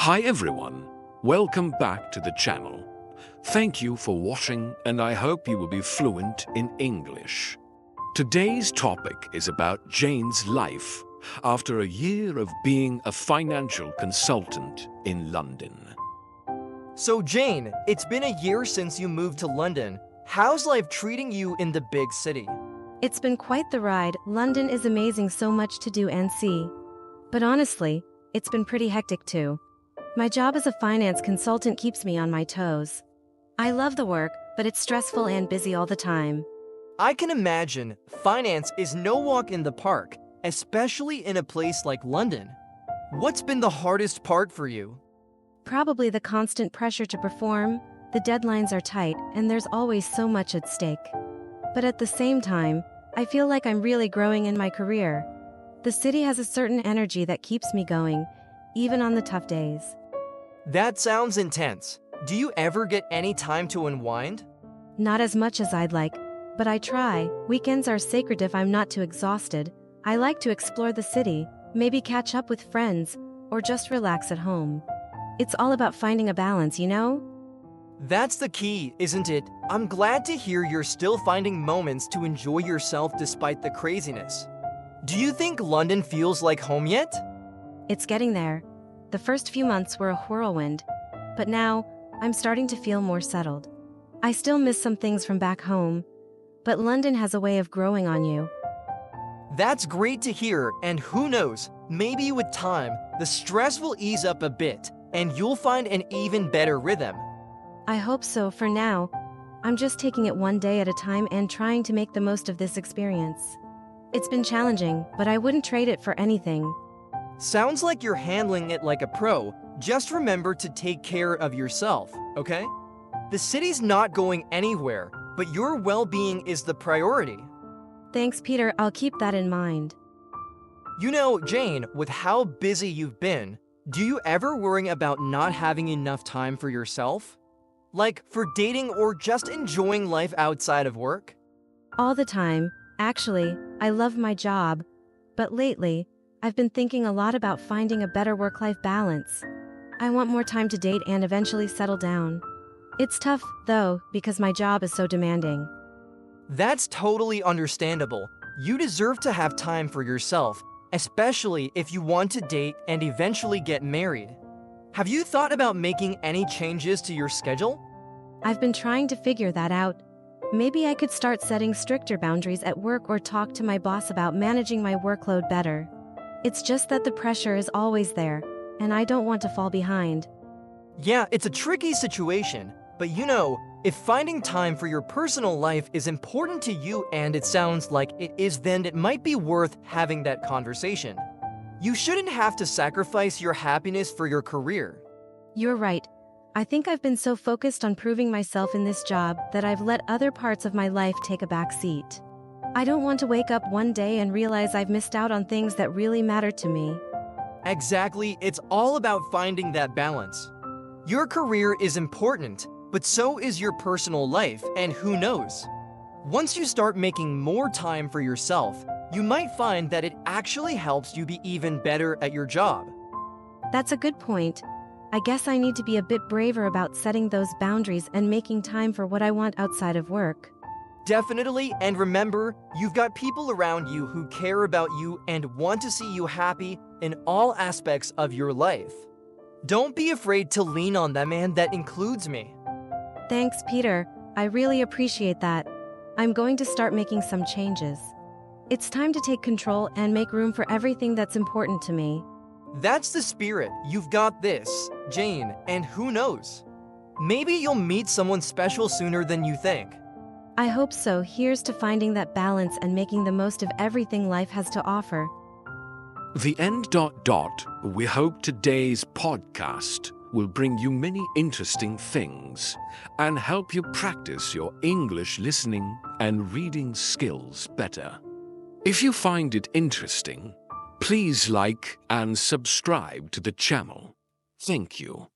Hi everyone, welcome back to the channel. Thank you for watching and I hope you will be fluent in English. Today's topic is about Jane's life after a year of being a financial consultant in London. So Jane, it's been a year since you moved to London. How's life treating you in the big city? It's been quite the ride. London is amazing, so much to do and see. But honestly, it's been pretty hectic too. My job as a finance consultant keeps me on my toes. I love the work, but it's stressful and busy all the time. I can imagine finance is no walk in the park, especially in a place like London. What's been the hardest part for you? Probably the constant pressure to perform, the deadlines are tight, and there's always so much at stake. But at the same time, I feel like I'm really growing in my career. The city has a certain energy that keeps me going, even on the tough days. That sounds intense. Do you ever get any time to unwind? Not as much as I'd like, but I try. Weekends are sacred if I'm not too exhausted. I like to explore the city, maybe catch up with friends, or just relax at home. It's all about finding a balance, you know? That's the key, isn't it? I'm glad to hear you're still finding moments to enjoy yourself despite the craziness. Do you think London feels like home yet? It's getting there. The first few months were a whirlwind, but now I'm starting to feel more settled. I still miss some things from back home, but London has a way of growing on you. That's great to hear, and who knows, maybe with time, the stress will ease up a bit, and you'll find an even better rhythm. I hope so. For now, I'm just taking it one day at a time and trying to make the most of this experience. It's been challenging, but I wouldn't trade it for anything. Sounds like you're handling it like a pro. Just remember to take care of yourself, okay? The city's not going anywhere, but your well-being is the priority. Thanks, Peter. I'll keep that in mind. You know, Jane, with how busy you've been, do you ever worry about not having enough time for yourself? Like for dating or just enjoying life outside of work? All the time. Actually, I love my job, but lately, I've been thinking a lot about finding a better work-life balance. I want more time to date and eventually settle down. It's tough, though, because my job is so demanding. That's totally understandable. You deserve to have time for yourself, especially if you want to date and eventually get married. Have you thought about making any changes to your schedule? I've been trying to figure that out. Maybe I could start setting stricter boundaries at work or talk to my boss about managing my workload better. It's just that the pressure is always there, and I don't want to fall behind. Yeah, it's a tricky situation, but you know, if finding time for your personal life is important to you and it sounds like it is, then it might be worth having that conversation. You shouldn't have to sacrifice your happiness for your career. You're right. I think I've been so focused on proving myself in this job that I've let other parts of my life take a back seat. I don't want to wake up one day and realize I've missed out on things that really matter to me. Exactly, it's all about finding that balance. Your career is important, but so is your personal life, and who knows? Once you start making more time for yourself, you might find that it actually helps you be even better at your job. That's a good point. I guess I need to be a bit braver about setting those boundaries and making time for what I want outside of work. Definitely, and remember, you've got people around you who care about you and want to see you happy in all aspects of your life. Don't be afraid to lean on them, and that includes me. Thanks, Peter. I really appreciate that. I'm going to start making some changes. It's time to take control and make room for everything that's important to me. That's the spirit. You've got this, Jane, and who knows? Maybe you'll meet someone special sooner than you think. I hope so. Here's to finding that balance and making the most of everything life has to offer. The end. We hope today's podcast will bring you many interesting things and help you practice your English listening and reading skills better. If you find it interesting, please like and subscribe to the channel. Thank you.